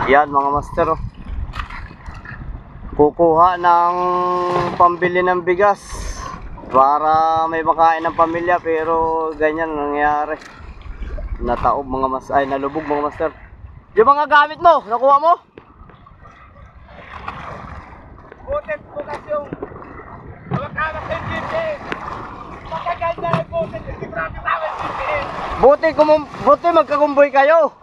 Yan mga master, oh. Kukuha ng pambili ng bigas para may makain ng pamilya, pero ganyan nangyari. Nataob mga master, ay nalubog mga master. Yung mga gamit mo, nakuha mo? Butit bukas yung mga kanak ng GPS. Magaganda ng butit, hindi marami tawag GPS. Buti magkakumboy kayo.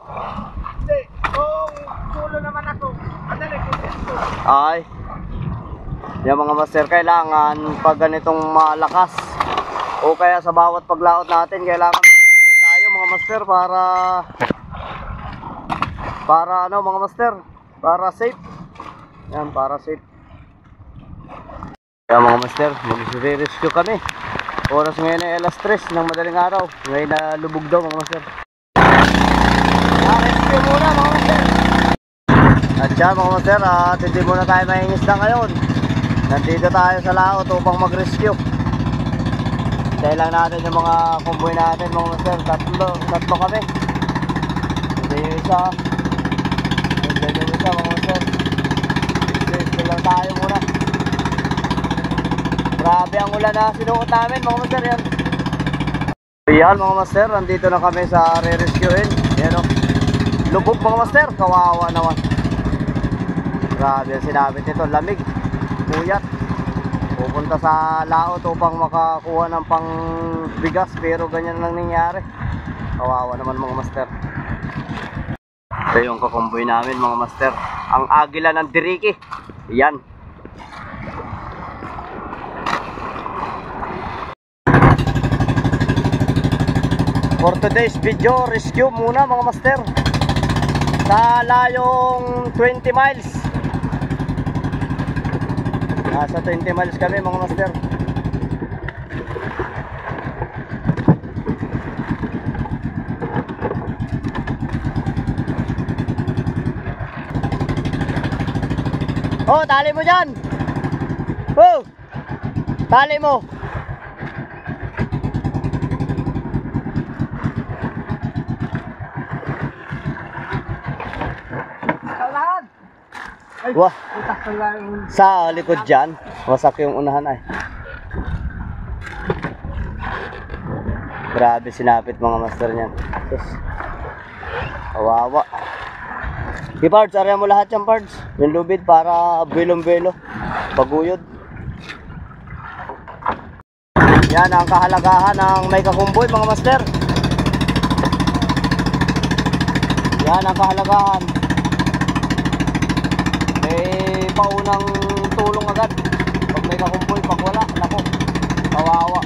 Hindi, kung tulo naman ako, madali GPS ko. Ay, yung mga master, kailangan pag ganitong malakas o kaya sa bawat paglaot natin, kailangan magkakumboy tayo mga master para ano mga master, para safe. Yan, para safe. Kaya mga master, mag-rescue kami. Oras ngayon ay alas 3 ng madaling araw. Ngayon na lubog daw mga master. Rescue muna mga master. At siya mga master, at hindi muna tayo mahingisda ngayon. Nandito tayo sa laot upang mag-rescue. Hintayin lang natin yung mga kumboy natin mga master. Tatlo kami. Hindi yung isa. Hindi yung isa mga master. Rescue lang tayo muna. Grabe ang ulan na sinuot namin mga master yan. Ayan mga master, nandito na kami sa re-rescuein. Yan o, lubog mga master, kawawa naman. Grabe ang sinabit nito, lamig, puyat. Pupunta sa laot upang makakuha ng pang bigas, pero ganyan lang nangyari. Kawawa naman mga master. Ito yung kakumboy namin mga master, ang Agila ng Diriki. Yan. For today's video, rescue muna mga master sa layong 20 miles. Nasa 20 miles kami mga master. Oh, tali mo dyan. Oh, tali mo. Wah, sa likod dyan, wasak yung unahan ay. Grabe sinapit mga master niyan. Kawawa. Di parts, area mo lahat yung parts. Yung lubid para belong-belo. Paguyod. Yan ang kahalagahan ng may kakumboy mga master. Yan ang kahalagahan. May paunang tulong agad pag may kakumboy, pag wala, nako, kawawa.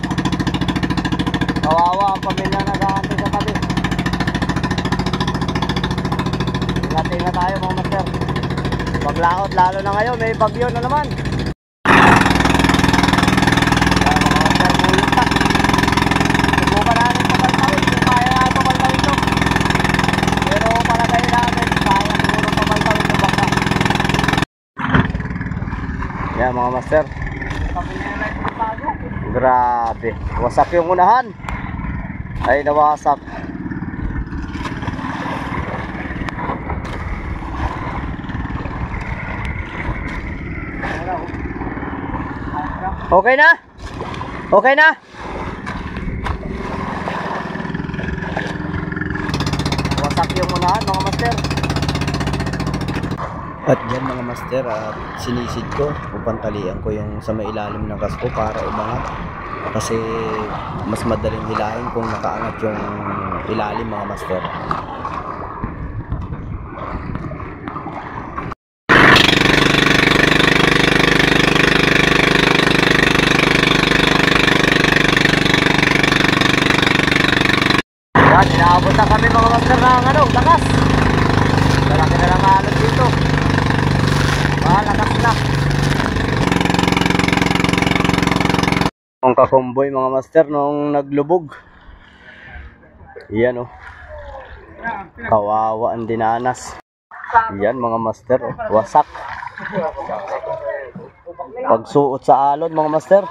Kawawa ang pamilya nag-aantay sa tabi. Ingat-ingat tayo mga master. Paglaot, lalo na ngayon, may bagyo na naman. Kaya mga master, mulit pa. Subukan natin pabaltawin kung kaya natin pabaltawin ito. Pero palagay natin, kaya siguro pabaltawin ito baka. Yan mga master. Grabe, wasak yung unahan. Ay nawasak. Okay na? Okay na? Wasak yung unahan mga master. At yan mga master, at sinisid ko, upantalian ko yung sa may ilalim ng kasko para umangat. Kasi mas madaling hilahin kung nakaangat yung ilalim mga master. Yan, inaabot na kami mga master ng lakas. Malaki na lang alot dito. Malakas na. Ang kakumboy mga master nung naglubog. Yan o. Kawawa ang dinanas. Yan mga master, wasak. Pagsuot sa alon mga master.